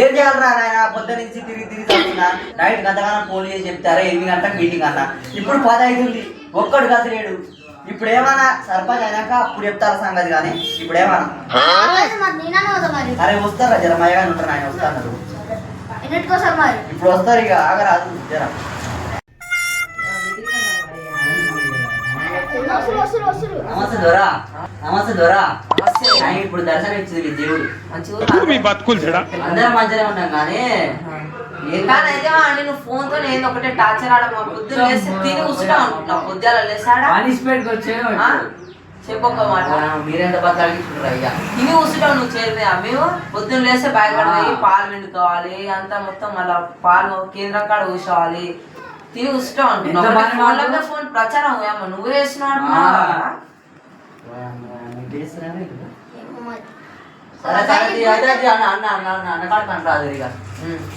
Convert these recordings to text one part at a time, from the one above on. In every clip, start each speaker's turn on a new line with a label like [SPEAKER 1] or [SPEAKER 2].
[SPEAKER 1] ఏం చేయాలరా నాయన పొద్దు నుంచి తిరిగి వస్తున్నా నైట్ గంటగానం ఫోన్ చేసి చెప్తారా 8 గంటలకు మీటింగ్ అన్న ఇప్పుడు 10 ఉంది ఒక్కడు కదిలేడు ఇప్పుడు ఏమన్నా సర్పంచ్ అయినాక అప్పుడు చెప్తారా సంగతి కానీ ఇప్పుడు ఏమన్నా అరే వస్తారా జర మయ్యగానే ఉంటారు ఆయన వస్తారు ఇప్పుడు వస్తారు ఇక ఆగరాదు జర నమస్తే దొరా నమస్తే దొరా ఇప్పుడు దర్శనం ఇచ్చింది దేవుడు అందరం మంచిగా ఉన్నాం కానీ
[SPEAKER 2] నువ్వు ఫోన్ తో నేను ఒకటే టార్చర్ ఆడమా పొద్దున్న లేసి తిని కూర్చుంటా అనుకుంటున్నా పొద్దున లేసాడా చెప్పొక్క మాట
[SPEAKER 1] మీరెంత బతలాడుకుంటున్నారు అయ్యా
[SPEAKER 2] తిని కూర్చుంటావు నువ్వు చేరిపోయా మేము పొద్దున్న లేస్తే బయటపడి పోయి పాలు పిండుకోవాలి అంతా మొత్తం మళ్ళీ పాలు కేంద్రం కాడ కూర్చోవాలి తిని కూర్చుంటావు అనుకుంటున్నావు ఫోన్ ప్రచారం ఏమో నువ్వే చేస్తున్నావు అంటున్నావు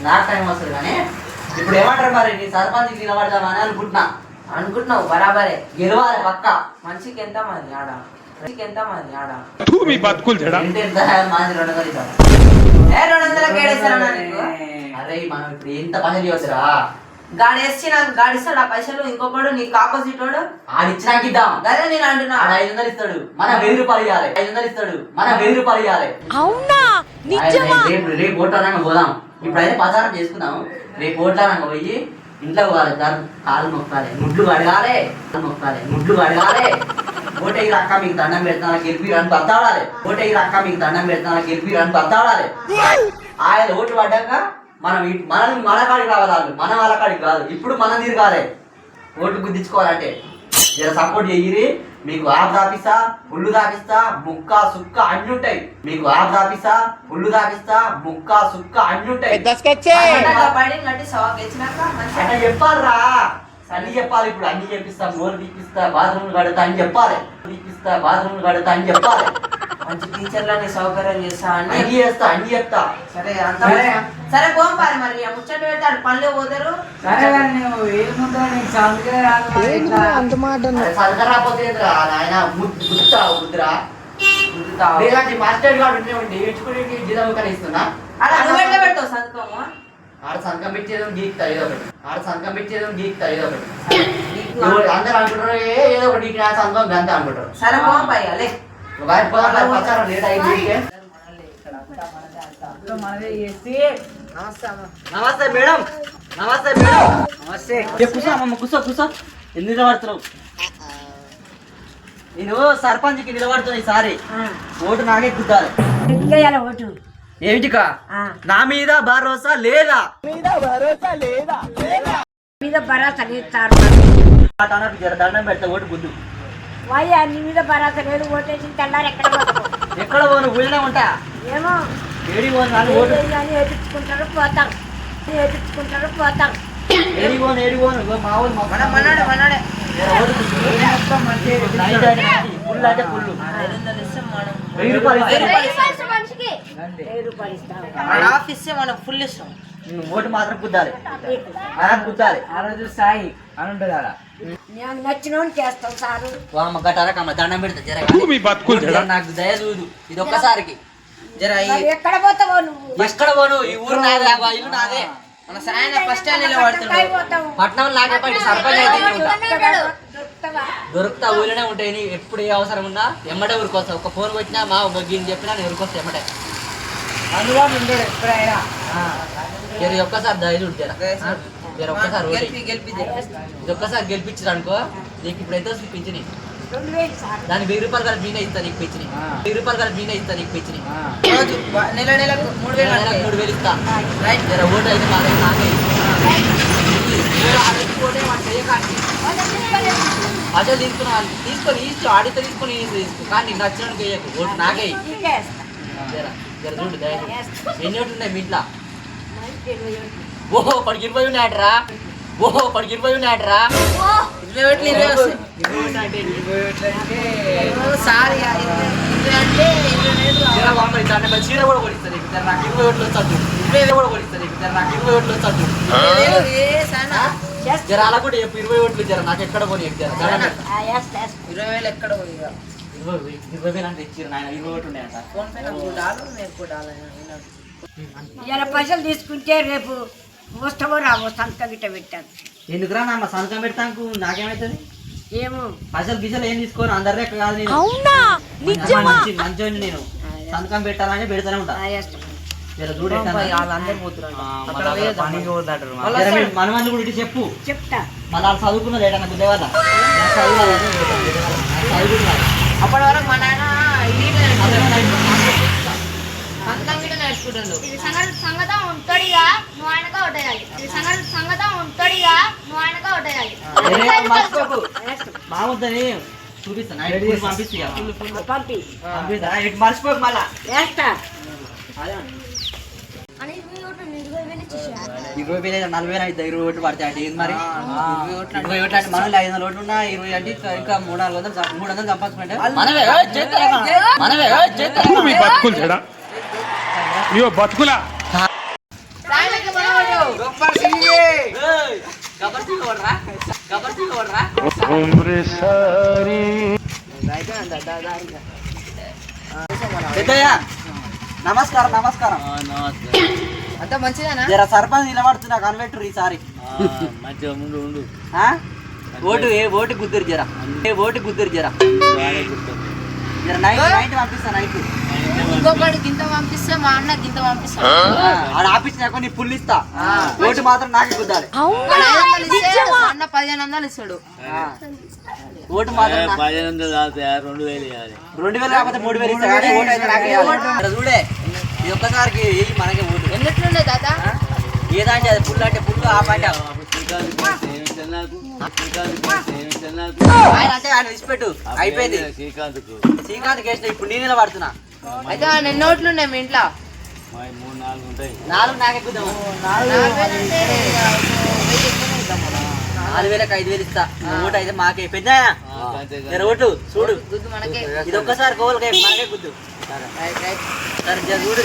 [SPEAKER 1] నాకు టైం వస్తుంది కానీ ఇప్పుడు ఏమంటారు మరి నీ సర్పంచ్ నిలబడదామని
[SPEAKER 2] అనుకుంటున్నావు బరాబరే
[SPEAKER 1] గెలవాలి పక్క
[SPEAKER 2] మనిషికి ఎంత మంది ఆడ
[SPEAKER 1] అరే మనం ఇప్పుడు ఎంత పని చేయవచ్చురా
[SPEAKER 2] గాడి వేసి నాకు గాడిస్తాడు ఆ పైసలు ఇంకొకడు నీకు ఆపోజిట్ వాడు
[SPEAKER 1] ఆడిచ్చినాక ఇద్దాం
[SPEAKER 2] అదే నేను అంటున్నా
[SPEAKER 1] 500 ఇస్తాడు మన 1000 రూపాయలు ఇవ్వాలి 500 ఇస్తాడు మన 1000 రూపాయలు ఇవ్వాలి
[SPEAKER 3] అవునా
[SPEAKER 1] రేపు ఓట్లానంగా పోదాం ఇప్పుడైతే ప్రచారం చేసుకుందాం రేపు ఓట్లానంగా పోయి ఇంట్లో పోవాలి కాలు మొక్కాలి ముడ్లు కడగాలి ఓటేగి అక్క మీకు దండం పెడతాను గెలిపి అని బతాడాలి ఓటేగి అక్క మీకు దండం పెడతాను గెలిపి అని బతాడాలి ఆయన ఓట్లు పడ్డాక మన కాడికి రావాలి మన వాళ్ళ కాడికి కాదు ఇప్పుడు మనం తిరగాలి ఓట్లు గుద్దించుకోవాలంటే జర సపోర్ట్ చెయ్యి మీకు ఆప్ దాపిస్తా పుల్లు దాపిస్తా ముక్క సుక్క అన్ని ఉంటాయి మీకు ఆప్ దాపిస్తా పుల్లు దాపిస్తా ముక్క సుక్క అన్ని ఉంటాయి చెప్పాలరా అన్ని చెప్పాలి ఇప్పుడు అన్ని చెప్పిస్తా గోలు తీపిస్తా బాత్రూమ్ కడతా అని చెప్పాలి
[SPEAKER 2] మంచి టీచర్లని సౌకర్యం చేస్తా
[SPEAKER 1] అన్ని చెప్తా
[SPEAKER 2] సరే అంత సరే పోంపాలి మరి ముచ్చట పెడతాడు పనులు పోతారు
[SPEAKER 1] రాకపోతే ఆయన ముద్దురా మాస్టర్ గారు నేర్చుకునే జీతం ఇస్తున్నా
[SPEAKER 2] అలా నువ్వు ఎట్లా పెడతావు సంతకము
[SPEAKER 1] ఆడ సంతకం పెట్టేదో గీక్తా ఏదో ఒకటి అందరూ అనుకుంటారు ఏదో ఒకటి సంతకం గంత అనుకుంటారు
[SPEAKER 2] సరే పోంపాయ్యా లే
[SPEAKER 1] ప్రచారం లేట్ అయింది నమస్తే మేడం కూర్చో ఎందుకు నిలబడుతున్నావు నేను సర్పంచ్కి నిలబడుతున్నా ఈసారి ఓటు నాకే గుద్దాలి ఏమిటికా నా మీద భరోసా లేదా దండం పెడతా ఓటు గుద్దు
[SPEAKER 3] నీ మీద భరోసా లేదు ఓటేసిన తెల్లారు
[SPEAKER 1] ఎక్కడ పోను ఊళ్ళో ఉంటా
[SPEAKER 3] ఏమో
[SPEAKER 1] ఏడి పోను
[SPEAKER 3] ఏపించుకుంటారు పోతారు
[SPEAKER 1] ఏడి పోను మా ఊరు
[SPEAKER 2] మనడే
[SPEAKER 1] ఫుల్ అంటే ఫుల్ 1000 రూపాయలు
[SPEAKER 2] మనం ఫుల్ ఇస్తాం
[SPEAKER 1] ఓటు మాత్రం గుద్దాలి
[SPEAKER 4] ఆ రోజు సాయి అని ఉంటుంది ఆడ
[SPEAKER 3] నచ్చిన చేస్తాం సారు
[SPEAKER 1] గట్టారకమ్మ దండం పెడతా జర నాకు దయ చూడు ఇది ఒక్కసారికి జర
[SPEAKER 3] ఎక్కడ పోతావో నువ్వు
[SPEAKER 1] ఎక్కడ పోను ఈ ఊరు నాదే ఇల్లు నాదే
[SPEAKER 2] మన సాయన ఫస్ట్ టైం నిలబడుతున్నాడు
[SPEAKER 1] పట్నం లాగేపడి సర్పంచ్ అయితే దొరుకుతా ఊళ్ళోనే ఉంటాయి ఎప్పుడు ఏ అవసరం ఉన్నా ఎమ్మడే ఊరికొస్తా ఒక ఫోన్ వచ్చినా మా గీని చెప్పినా నేను ఊరికొస్తా ఎమ్మడే
[SPEAKER 4] అందుబాటులో ఉంటాడు ఎప్పుడైనా
[SPEAKER 1] జర ఒక్కసారి దయ చూడు జర ఒక్కసారి ఇది ఒక్కసారి గెలిపించారు అనుకో నీకు ఇప్పుడు ఎంత వస్తుంది పింఛని దాని 1000 రూపాయలు కలిపి నేనే ఇస్తా నీకు పింఛని 1000 రూపాయలు కలిపి నేనే ఇస్తా నీకు పింఛని
[SPEAKER 2] నెలకు
[SPEAKER 1] 3000 ఇస్తా జర ఓటు అయితే నాకే అదే తీసుకొని ఆడితే తీసుకొని కానీ నీకు నచ్చినట్టు వేయకు ఓటు నాకే జర చూడు ఎన్ని ఓట్లు ఉన్నాయి మీ ఇంట్లో ఓహో 20 ఉన్నాయటరా 20 ఉన్నాయటరా
[SPEAKER 2] 20
[SPEAKER 1] చీర కూడా కొడిస్తాను నాకు 20 ఓట్లు వచ్చాడు 20 కూడా కొడిస్తాను నాకు 20 ఓట్లు వచ్చాడు జర అలా కూడా 20 ఓట్లు జర నాకు ఎక్కడ పోనీ జర
[SPEAKER 2] 20,000 ఎక్కడ పోయి
[SPEAKER 1] 20,000 అంటే ఇచ్చారు నాయన 20 ఒకటి ఉండే అంట
[SPEAKER 2] ఫోన్ పే డాలు నేను డాలు
[SPEAKER 3] ఇలా పైసలు తీసుకుంటే రేపు వస్తావో రావో సంతకం గిట్ట పెట్టాను.
[SPEAKER 1] ఎందుకురా నా సంతకం పెడతాను నాకేమవుతుంది
[SPEAKER 3] ఏమో
[SPEAKER 1] పైసలు గిసలు ఏం తీసుకోను అందరి లెక్క కాదు నేను మంచి నేను సంతకం పెట్టాలని పెడతానే ఉంటా జర చూడే
[SPEAKER 2] వాళ్ళందరూ పోతున్నారు
[SPEAKER 1] మనవాళ్ళు కూడా ఇటు చెప్పు
[SPEAKER 3] చెప్తా.
[SPEAKER 1] మళ్ళీ వాళ్ళు చదువుకున్న లేటన్న గుద్దే వాళ్ళ
[SPEAKER 2] అప్పటి వరకు మా నాయన సంతకం గిట్ట నేర్చుకుంటుండు.
[SPEAKER 5] ఇది సంగతం ఉంటాడుగా నువ్వు ఆయనగా ఒట్టేయాలి. ఇది సంగతం ఉంటాడుగా నువ్వు ఆయనగా ఒట్టేయాలి.
[SPEAKER 1] మర్చిపోకు బాగుందని చూపిస్తాను పంపిస్తా
[SPEAKER 3] పంపి
[SPEAKER 1] పంపిస్తా మర్చిపోకు మళ్ళా
[SPEAKER 3] వేస్తా.
[SPEAKER 5] అని 20,000 ఇచ్చేసా.
[SPEAKER 1] 20,000 40,000 అయితే 20 ఓట్లు పడతాయి అంటే ఏది మరి 20 ఓట్లు అంటే మనలో 500 ఓట్లు ఉన్నా 20 అంటే ఇంకా 300 సంపాదించుకుంటే మనమే
[SPEAKER 6] మీ బతుకులు చెడా ఇవో బతుకులా
[SPEAKER 1] నమస్కారం నమస్కారం
[SPEAKER 2] అంత మంచిదేనా?
[SPEAKER 1] జర సర్పంచ్ నిలబడుతున్నా కనిపెట్టురు ఈసారి ఓటు గుద్దురు జర ఓటు గుద్దురు జర జర నైట్ పంపిస్తా నైట్
[SPEAKER 2] ఇంకొకటి గింత పంపిస్తే మా అన్న గింత పంపిస్తా.
[SPEAKER 1] ఆడ ఆపించినాక నీ పుల్లు ఇస్తా ఓటు మాత్రం నాకే గుద్దాలి
[SPEAKER 2] మా అన్న 1500 ఇస్తాడు.
[SPEAKER 1] ఓటు మాత్రం 2,000 కాకపోతే 3,000 ఇస్తా కానీ ఓటు అయితే నాకే ఇవ్వాలి. ఇక్కడ చూడే ఇది ఒక్కసారికి మనకే ఓటు
[SPEAKER 2] ఎన్నిట్లుండే దాదా?
[SPEAKER 1] ఏదంటే అది పుల్లు అంటే పుల్లు ఆ పాట ఆయన అంటే ఆయన విసిపెట్టు అయిపోయింది శ్రీకాంత్ కేసు ఇప్పుడు నేను నిలబడుతున్నా
[SPEAKER 2] అయితే ఎన్ని నోట్లున్నాయి మీ ఇంట్లో?
[SPEAKER 1] 4 నాకే కుద్దాము 4,000కి 5,000 ఇస్తా ఓటు అయితే మాకే పెద్ద ఓటు చూడు
[SPEAKER 2] మనకే
[SPEAKER 1] ఇది ఒక్కసారి గోల్కే మనకే గుద్దు సరే జర చూడు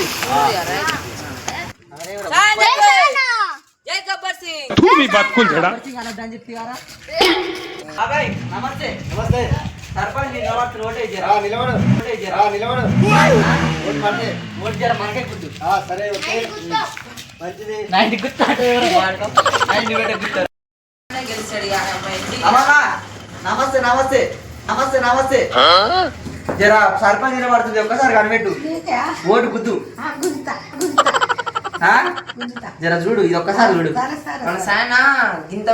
[SPEAKER 2] జై గబ్బర్ సింగ్.
[SPEAKER 6] మీ బతుకులు చెడా
[SPEAKER 1] నమస్తే నమస్తే సర్పంచ్ నిలబడుతున్న ఓటే జర ఓటు జర మనకే గుద్దు మంచిది 90 గుర్తాడు
[SPEAKER 2] గెలిచాడు ఇక అమ్మాయి.
[SPEAKER 1] నమస్తే నమస్తే నమస్తే నమస్తే జర సర్పంచ్ నిలబడుతుంది ఒక్కసారి కనిపెట్టు ఓటు గుద్దు జర చూడు ఇది ఒక్కసారి చూడు
[SPEAKER 2] మన సాయన గింత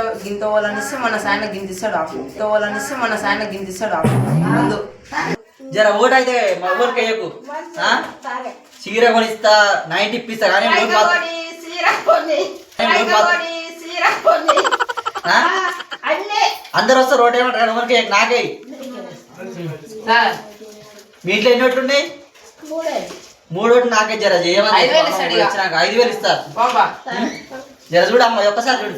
[SPEAKER 2] వాళ్ళని ఇస్తే మన సాయన గింతిస్తాడు గింత వాళ్ళని ఇస్తే మన సాయన గింతిస్తాడు ముందు
[SPEAKER 1] జర ఓటు అయితే మా ఊరికి వేయకు చీర కొనిస్తా 90 ఇప్పిస్తా కానీ ఓటు మాత్రం అందరు వస్తారు ఓటు ఏమంటారు కానీ ఊరికి నాకే
[SPEAKER 2] సార్
[SPEAKER 1] మీ ఇంట్లో ఎన్ని ఓట్లు ఉన్నాయి 3 ఓట్లు నాకే జర చేయమని
[SPEAKER 2] 5,000 ఇస్తాడు ఇక.
[SPEAKER 1] 5,000 ఇస్తారు
[SPEAKER 2] బాబా
[SPEAKER 1] జర చూడు అమ్మ ఒక్కసారి చూడు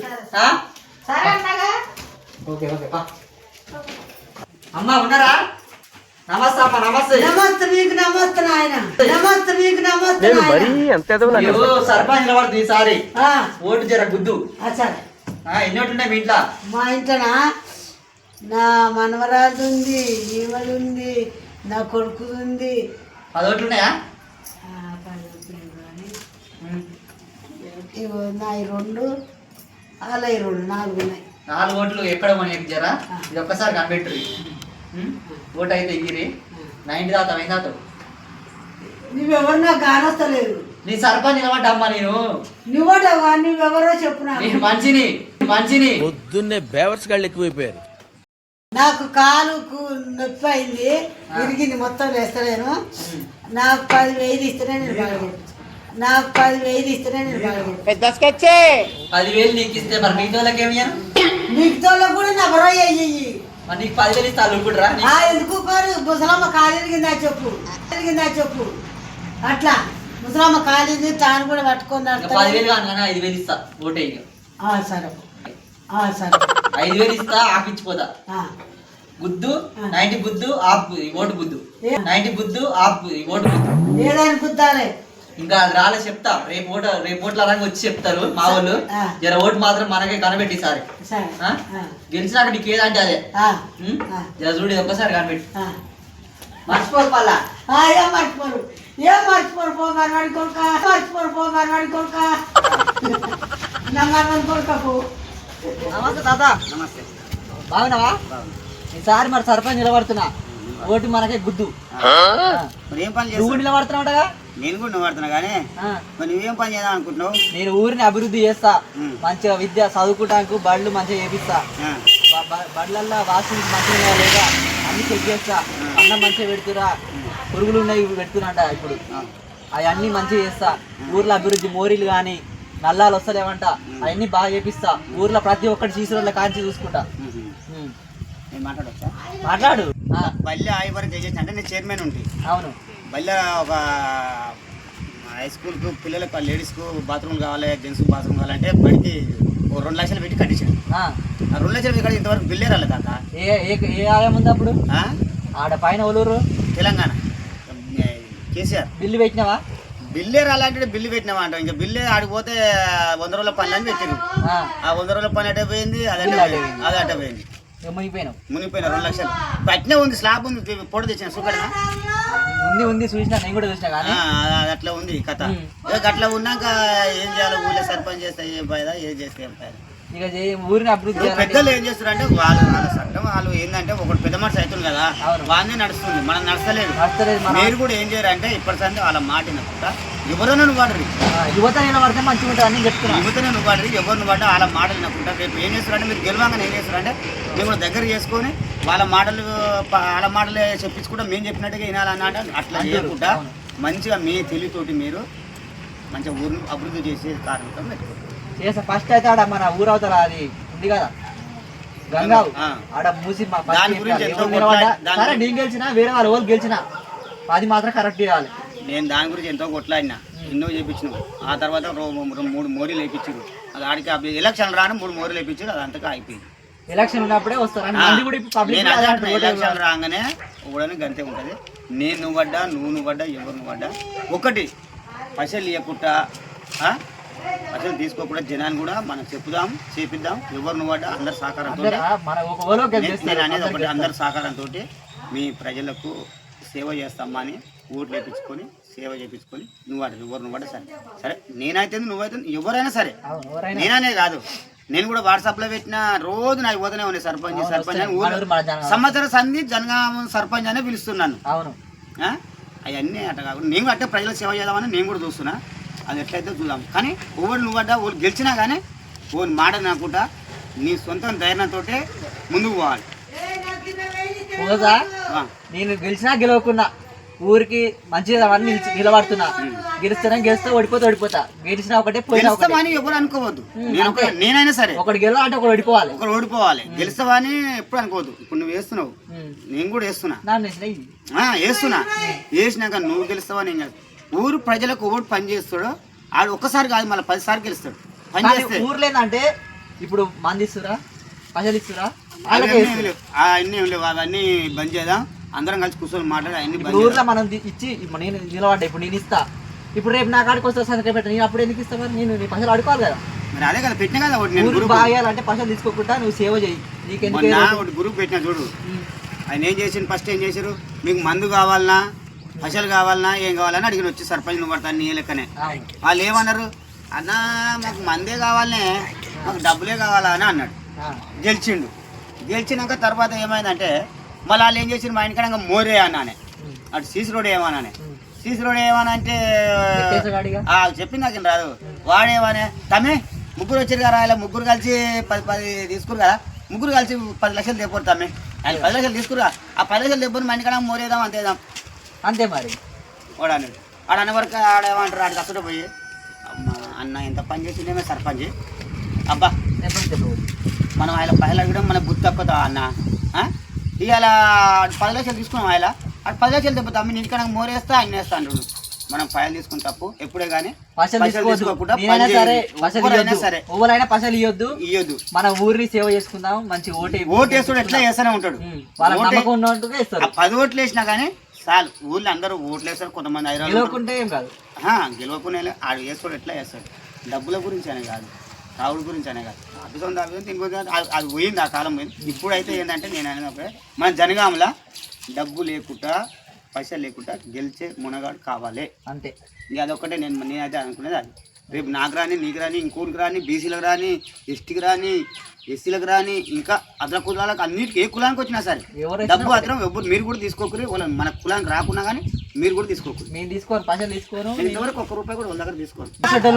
[SPEAKER 1] ఓకే ఓకే అమ్మ ఉన్నారా నమస్తే అమ్మ నమస్తే
[SPEAKER 3] నమస్తే మీకు నమస్తే నాయన నమస్తే మీకు నమస్తే
[SPEAKER 1] అయ్యో, సర్పంచ్ నిలబడుతుంది ఈసారి ఓటు జర గుద్దు
[SPEAKER 3] సరే.
[SPEAKER 1] ఎన్ని ఓట్లు ఉన్నాయి మీ ఇంట్లో
[SPEAKER 3] మా ఇంటనా నా మనవరాలు ఉంది ఈవలు ఉంది నా కొడుకు ఉంది
[SPEAKER 1] 10 ఓట్లు ఉన్నాయా
[SPEAKER 3] ఇగో నా 2 అలా 2 4 ఉన్నాయి
[SPEAKER 1] 4 ఓట్లు ఎక్కడ కొని జరా ఇది ఒక్కసారి కనిపెట్టు ఓటు అయితే ఇగిరి 90 దాతాం ఏం దాతావు
[SPEAKER 3] నువ్వెవరు నాకు కానొస్తలేదు.
[SPEAKER 1] నీ సర్పంచ్ నిలబడ్డా అమ్మా నేను
[SPEAKER 3] నువ్వటవా నువ్వెవరో చెప్పు
[SPEAKER 1] నేను మంచిని
[SPEAKER 7] పొద్దున్నే బేవర్స్ గాళ్ళు ఎక్కువైపోయారు.
[SPEAKER 3] నాకు కాలుకు నొప్పి అయింది విరిగింది మొత్తం వేస్తలేను. నాకు 10,000 ఇస్తేనే నేను బాగలేదు. నాకు 10,000 ఇస్తేనే నేను బాగలేదు.
[SPEAKER 1] 10,000 నీకు ఇస్తే మరి మిగతా వాళ్ళకి ఏమి ఇయ్యను?
[SPEAKER 3] మిగతా కూడా నా బరో అయ్యి
[SPEAKER 1] మరి నీకు 10,000 ఇస్తా అనుకుంటురా
[SPEAKER 3] ఎందుకు కోరు ముసలమ్మ కాలిందా చెప్పు అట్లా ముసలమ్మ కాలింది తాను కూడా పట్టుకొని
[SPEAKER 1] 10,000 కాను కానీ 5,000 ఇస్తా ఓటే ఇక
[SPEAKER 3] సరే సరే
[SPEAKER 1] 5,000 ఇస్తా ఆపించిపోతా గుద్దు 90 గుద్దు ఆపు ఓటు గుద్దు 90 గుద్దు ఆపు ఓటు గుద్దు
[SPEAKER 3] ఏదైనా గుద్దాలే
[SPEAKER 1] ఇంకా అది రాలే చెప్తా రేపు ఓట్ల రంగు వచ్చి చెప్తారు మా వాళ్ళు జర ఓటు మాత్రం మనకే కనిపెట్టి సారి గెలిచినాక నీకు ఏదంటే అదే జర చూడు ఒక్కసారి కనిపెట్టి మర్చిపోదు పల్లా
[SPEAKER 3] ఏం మర్చిపోరు పో మరవాడి కొడుక నా మరవాడి కొడుకకు
[SPEAKER 4] నమస్తే తాత.
[SPEAKER 1] నమస్తే.
[SPEAKER 4] బాగున్నావా? ఈసారి మరి సర్పంచ్ నిలబడుతున్నా, ఓటు మనకే గుద్దు.
[SPEAKER 1] మరి ఏం పని
[SPEAKER 4] నువ్వు
[SPEAKER 1] చేస్తావు?
[SPEAKER 4] నిలబడుతున్నావుగా?
[SPEAKER 1] నేను కూడా నువ్వు పడుతున్నా కానీ మరి నువ్వేం పని చేద్దాం అనుకుంటున్నావు?
[SPEAKER 4] నేను ఊరిని అభివృద్ధి చేస్తా, మంచిగా విద్య చదువుకోవటానికి బళ్ళు మంచిగా చేపిస్తా, బళ్ళల్లో వాష్రూమ్స్ మంచిగా లేదా అన్ని చెక్ చేస్తా, అన్నం మంచిగా పెడుతురా, పురుగులు ఉన్నాయి పెడుతున్నా ఇప్పుడు అవన్నీ మంచిగా చేస్తా. ఊర్లో అభివృద్ధి మోరీలు కానీ నల్లాలు వస్తలేవంట అవన్నీ బాగా చేపిస్తా. ఊర్లో ప్రతి ఒక్కటి సీసీరోడ్ల కాంచి చూసుకుంటా.
[SPEAKER 1] నేను మాట్లాడొచ్చా?
[SPEAKER 4] మాట్లాడు.
[SPEAKER 1] బల్లి ఆయువరం చేసేసి అంటే నేను చైర్మన్ ఉంది.
[SPEAKER 4] అవును.
[SPEAKER 1] బల్లి ఒక హై స్కూల్కు పిల్లలకు లేడీస్కు బాత్రూమ్ కావాలి, జెంట్స్కు బాత్రూమ్ కావాలంటే బడికి 2 లక్షలు పెట్టి కట్టించాను. ఆ 2 లక్షలు పెట్టి కట్టి ఇంతవరకు బిల్లే రాలేదు కాక.
[SPEAKER 4] ఏ ఆలయం ఉంది అప్పుడు? ఆడ పైన ఒలూరు
[SPEAKER 1] తెలంగాణ కేసీఆర్.
[SPEAKER 4] బిల్లు పెట్టినావా?
[SPEAKER 1] బిల్లే రాలంటే బిల్లు పెట్టినావా అంటావు. ఇంకా బిల్లే ఆడిపోతే 100 రోజుల పని అని పెట్టిరు. ఆ 100 రోజుల పని అటే పోయింది, అది అటే పోయింది.
[SPEAKER 4] మునిగిపోయినావు.
[SPEAKER 1] మునిగిపోయినా 2 లక్షలు పట్టినే ఉంది. స్లాబ్ ఉంది, పొడి తెచ్చిన సుఖనా
[SPEAKER 4] ఉంది చూసినా, నేను కూడా చూసినా కానీ
[SPEAKER 1] అట్లా ఉంది కథ. అట్లా ఉన్నాక ఏం చేయాలి? ఊళ్ళో సర్పంచ్ చేస్తే ఏం ఫైదా, ఏం చేస్తే ఏం ఫైదా?
[SPEAKER 4] ఇక ఊరిని అభివృద్ధి
[SPEAKER 1] పెద్దలు ఏం చేస్తారు అంటే వాళ్ళ సంఘం వాళ్ళు ఏంటంటే ఒకటి పెద్ద మనిషి అవుతుంది కదా, వాళ్ళనే నడుస్తుంది, మనం నడుస్తలేదు. మీరు కూడా ఏం చేయరంటే ఇప్పటిసంటే వాళ్ళ మాట వినకుండా ఎవరైనా నువ్వు వాడరు.
[SPEAKER 4] యువత నిలబడితే మంచిగా ఉంటుంది అని చెప్తున్నా.
[SPEAKER 1] యువతనే నువ్వు వాడరు, ఎవరిని పడ్డా వాళ్ళ మాటలు వినకుండా రేపు ఏం చేస్తారంటే మీరు గెలవంగానే ఏం చేస్తారంటే మేము కూడా దగ్గర చేసుకొని వాళ్ళ మాటలే చెప్పించుకుంటా మేము చెప్పినట్టుగా వినాలన్నా అట్లా చేయకుండా మంచిగా మీ తెలివితోటి మీరు మంచిగా ఊరిని అభివృద్ధి చేసే కార్యక్రమం పెట్టుకుంటారు.
[SPEAKER 4] చేస్తా. ఫస్ట్ అయితే ఆడ మన ఊరవతల అది ఉంది కదా గంగావు, ఆడ మూసి సరే నేను గెలిచినా వేరే వాళ్ళు ఎవరు గెలిచినా అది మాత్రం కరెక్ట్ చేయాలి.
[SPEAKER 1] నేను దాని గురించి ఎంతో కొట్లాడినా, ఎన్నో చేయించినావు. ఆ తర్వాత 3 మోరీలు వేయించారు. అది ఆడికి ఎలక్షన్ రాని 3 మోరీలు వేయించారు. అది అంతగా అయిపోయింది.
[SPEAKER 4] ఎలక్షన్ ఉన్నప్పుడే వస్తారు.
[SPEAKER 1] ఎలక్షన్ రాగానే ఊడని గంతే ఉంటుంది. నేను నువ్వు పడ్డా, నువ్వు పడ్డా, ఎవరు నువ్వు పడ్డా ఒకటి పైసలు ఇవ్వకుండా పైసలు తీసుకోకుండా జనాన్ని కూడా మనం చెప్పుదాం, చేపిద్దాం. ఎవరు నువ్వు పడ్డా అందరు సహకారంతో, నేను అనేది ఒకటి అందరు సహకారంతో మీ ప్రజలకు సేవ చేస్తామా అని ఓట్లు వేయించుకొని సేవ చేయించుకొని నువ్వు పడ్డా సరే సరే నేనైతే నువ్వైతే ఎవరైనా సరే, నేననే కాదు నేను కూడా వాట్సాప్లో పెట్టిన రోజు నాకు పోతూనే ఉన్నాయి సర్పంచ్ అని సంవత్సర సంధి జనగామ సర్పంచ్ అనే పిలుస్తున్నాను. అవన్నీ అట్లా కాకుండా నేను అట్టే ప్రజలకు సేవ చేద్దామని నేను కూడా చూస్తున్నా. అది ఎట్లయితే చూద్దాం. కానీ నువ్వు పడ్డా వాళ్ళు గెలిచినా కానీ మాట నాకుంటా నీ సొంత ధైర్యంతో ముందుకు పోవాలి.
[SPEAKER 4] నేను గెలిచినా గెలవకున్నా ఊరికి మంచిగా నిలబడుతున్నా. గెలిస్తే ఓడిపోతా. గెలిచినా ఒకటే పోయినా
[SPEAKER 1] ఎవరు అనుకోవద్దు. నేనైనా సరే ఒకటి
[SPEAKER 4] గెలవాలంటే ఒకటి
[SPEAKER 1] ఓడిపోవాలి. గెలుస్తావని ఎప్పుడు అనుకోవద్దు. ఇప్పుడు నువ్వు వేస్తున్నావు, నేను కూడా వేస్తున్నా. వేసినాక నువ్వు గెలుస్తావా నేను ఊరు ప్రజలకు ఓటు పని చేస్తాడు. ఆడు ఒక్కసారి కాదు మళ్ళీ 10 సార్లు గెలుస్తాడు. పని చేస్తే
[SPEAKER 4] ఊర్లో ఏంటంటే ఇప్పుడు మంది ఇస్తురా, పైసలు ఇస్తురా,
[SPEAKER 1] అన్నీ ఏం లేవు. అవన్నీ బంద్ చేద్దాం. అందరం కలిసి కూర్చొని మాట్లాడి అన్ని
[SPEAKER 4] ఊర్లో మనం ఇచ్చి నేను నిలబడ్డా. ఇప్పుడు నేను ఇస్తా. ఇప్పుడు రేపు నా కాడికి వస్తా సంతకం పెట్ట, నేను అప్పుడు ఎందుకు ఇస్తా? నేను పైసలు అడుకోవాలి కదా.
[SPEAKER 1] మరి అదే కదా పెట్టినా కదా
[SPEAKER 4] ఊరికి బాగాలంటే పైసలు తీసుకోకుండా నువ్వు సేవ చేయి.
[SPEAKER 1] ఒకటి గ్రూప్ పెట్టినా చూడు. ఆయన ఏం చేసిండు, ఫస్ట్ ఏం చేశారు, మీకు మందు కావాలన్నా పైసలు కావాలన్నా ఏం కావాలని అడిగిన వచ్చి సర్పంచ్ నువ్వు పడతాను నీ లెక్కనే. వాళ్ళు ఏమన్నారు, అన్న మాకు మందే కావాలనే, మాకు డబ్బులే కావాలా అని అన్నాడు. గెలిచిండు. గెలిచినాక తర్వాత ఏమైందంటే మళ్ళీ వాళ్ళు ఏం చేసిండు, మా ఇంటికాడ మోరే అన్నానే, అటు సీసీ రోడ్ ఏమన్నానే. సీసీ రోడ్ ఏమనంటే చెప్పింది నాకు రాదు. వాడేమనే తమ్మే ముగ్గురు వచ్చారు కదా, ఇలా ముగ్గురు కలిసి 10 తీసుకురు కదా, ముగ్గురు కలిసి 10 లక్షలు తెపోరు తమ్మే. ఆయన 10 లక్షలు తీసుకురా, ఆ 10 లక్షలు తెపోరు మా ఇంటికాడ మోరేద్దాం అంతేద్దాం
[SPEAKER 4] అంతే. మరి
[SPEAKER 1] వాడు అన్నాడు. వాడు అన్న వరకు ఆడేమంటారు, ఆడికి అసలు పోయి అన్న ఎంత పని చేసిందేమో సర్పంచ్. అబ్బా మనం ఆయన 10 అడగడం మన బుద్ధి తక్కువ అన్న. ఇవాళ 10 లక్షలు తీసుకున్నాం. ఆయన 10 లక్షలు తెప్ప తమ్మి ఇంటికాడ మోరేస్తా ఆయన వేస్తా అంటున్నాడు. మనం 5 తీసుకుని తప్పు ఎప్పుడే కానీ పైసలు ఇవ్వద్దు.
[SPEAKER 4] మన ఊరిని సేవ చేసుకుందాం. మంచి
[SPEAKER 1] ఓటేస్తాడు. ఎట్లా వేస్తూనే ఉంటాడు. 10 ఓట్లు వేసినా కానీ చాలు. ఊళ్ళో అందరూ ఓట్లు వేస్తారు. కొంతమంది గెలవకుండా ఆడు వేస్తాడు. ఎట్లా వేస్తాడు, డబ్బుల గురించి అనే కాదు, తావుడు గురించి అనే కాదు, అభిసం అది పోయింది. ఆ కాలం పోయింది. ఇప్పుడైతే ఏంటంటే నేను అనేది మన జనగాంలో డబ్బు లేకుండా
[SPEAKER 8] పైసలు లేకుండా గెలిచే మునగాడు కావాలి.
[SPEAKER 4] అంతే.
[SPEAKER 8] ఇక అదొక్కటే నేనైతే అనుకునేది అది. రేపు నాకు రాని, నీకు రాని, ఇంకోటికి రాని, బీసీలకు రాని, ఎస్టీకి రాని, ఎస్సీలకు రాని, ఇంకా అదల కులాలకు అన్నిటికీ ఏ కులానికి వచ్చినా సరే డబ్బు మాత్రం ఎవ్వరు మీరు కూడా తీసుకోకూరి. వాళ్ళ మన కులానికి రాకున్నా కానీ మీరు కూడా తీసుకోకూరి.
[SPEAKER 4] మేము తీసుకోను, పైసలు తీసుకోను.
[SPEAKER 8] ఇంతవరకు ₹1 కూడా వాళ్ళ దగ్గర తీసుకోను.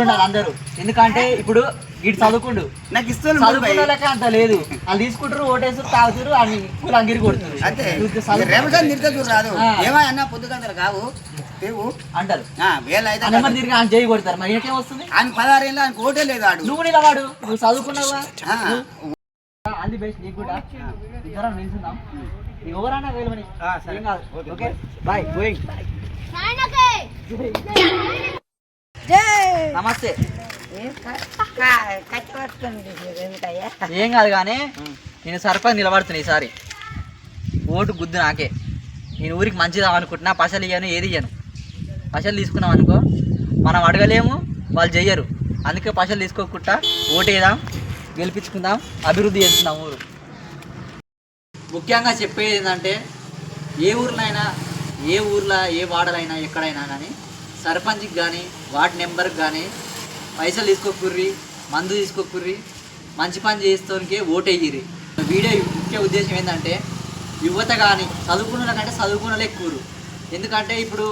[SPEAKER 4] ఉండాలి అందరూ. ఎందుకంటే ఇప్పుడు వీడు చదువుకుండు,
[SPEAKER 8] నాకు ఇస్తాను
[SPEAKER 4] చదువుకున్న వాళ్ళకే అంత లేదు. వాళ్ళు తీసుకుంటారు, ఓటేస్తారు, తాగుతారు, అని అంగిరి కొడుతున్నారు.
[SPEAKER 8] అంతే. రేపటి తిరిగి రాదు ఏమన్నా పొద్దుగంటలు కావు
[SPEAKER 4] అంటారు.
[SPEAKER 8] వేలైతే
[SPEAKER 4] నెంబర్ తిరిగి ఆయన చేయి కొడతారు. మరి ఏకేం వస్తుంది?
[SPEAKER 8] ఆయన 16 ఏళ్ళు ఆయనకు ఓటే లేదు. ఆడు
[SPEAKER 4] నువ్వు నిలవాడు, నువ్వు చదువుకున్నావా? ఆల్ ది బెస్ట్ నీకు కూడా. ఇద్దరం నిల్చుందాం. ఎవరైనా వెళ్ళమని ఏం కాదు. Okay bye. గోయింగ్. నమస్తే. ఏం కాదు కానీ నేను సర్పంచ్ నిలబడుతున్నా ఈసారి. ఓటు గుద్దు నాకే. నేను ఊరికి మంచిదా అనుకుంటున్నా. పైసలు ఇయ్యను, ఏది ఇయ్యను. పైసలు తీసుకున్నాం అనుకో, మనం అడగలేము, వాళ్ళు చెయ్యరు. అందుకే పైసలు తీసుకోకుండా ఓటేద్దాం, గెలిపించుకుందాం, అభివృద్ధి చేస్తున్నాం ఊరు. ముఖ్యంగా చెప్పేది ఏంటంటే ఏ ఊర్లైనా, ఏ ఊర్లో, ఏ వాడలైనా, ఎక్కడైనా కానీ సర్పంచ్కి కానీ వార్డు నెంబర్కి కానీ పైసలు తీసుకోకుర్రి, మందు తీసుకోకుర్రి, మంచి పని చేస్తోనికే ఓటేయ్యిర్రి. వీడియో ముఖ్య ఉద్దేశం ఏంటంటే యువత కానీ చదువుకున్న కంటే చదువుకున్నలే ఎక్కువరు. ఎందుకంటే ఇప్పుడు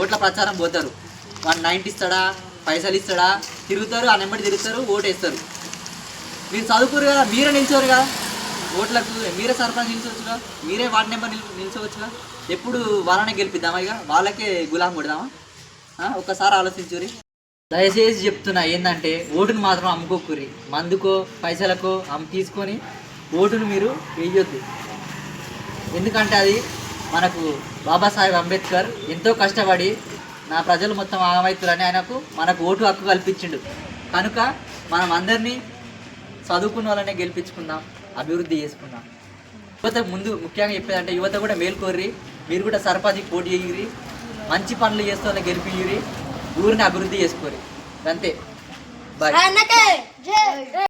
[SPEAKER 4] ఓట్ల ప్రచారం పోతారు, 190 ఇస్తాడా, పైసలు ఇస్తాడా, తిరుగుతారు, ఆ నెంబర్ తిరుగుతారు, ఓటేస్తారు. మీరు చదువుకోరు కదా, మీరే నిల్చోరు కదా ఓట్లకు, మీరే సర్పంచ్ నిల్చోవచ్చుగా, మీరే వార్డు నెంబర్ నిల్చోవచ్చుగా. ఎప్పుడు వాళ్ళనే గెలిపిద్దామా? ఇక వాళ్ళకే గులాం కొడదామా? ఒక్కసారి ఆలోచించురి. దయచేసి చెప్తున్నా ఏంటంటే ఓటును మాత్రం అమ్ముకోకురి. మందుకో పైసలకో తీసుకొని ఓటును మీరు వేయొద్దు. ఎందుకంటే అది మనకు బాబాసాహెబ్ అంబేద్కర్ ఎంతో కష్టపడి నా ప్రజలు మొత్తం ఆగమవుతారని ఆయనకు మనకు ఓటు హక్కు కల్పించిండు. కనుక మనం అందరినీ చదువుకున్న వాళ్ళనే గెలిపించుకుందాం, అభివృద్ధి చేసుకుందాం. యువత ముందు ముఖ్యంగా చెప్పేదంటే యువత కూడా మేల్కోర్రి. మీరు కూడా సర్పంచ్కి పోటీ చేయరి, మంచి పనులు చేస్తే వాళ్ళని గెలిపియ్యి, ఊరిని అభివృద్ధి చేసుకోరి. అంతే. బాయ్.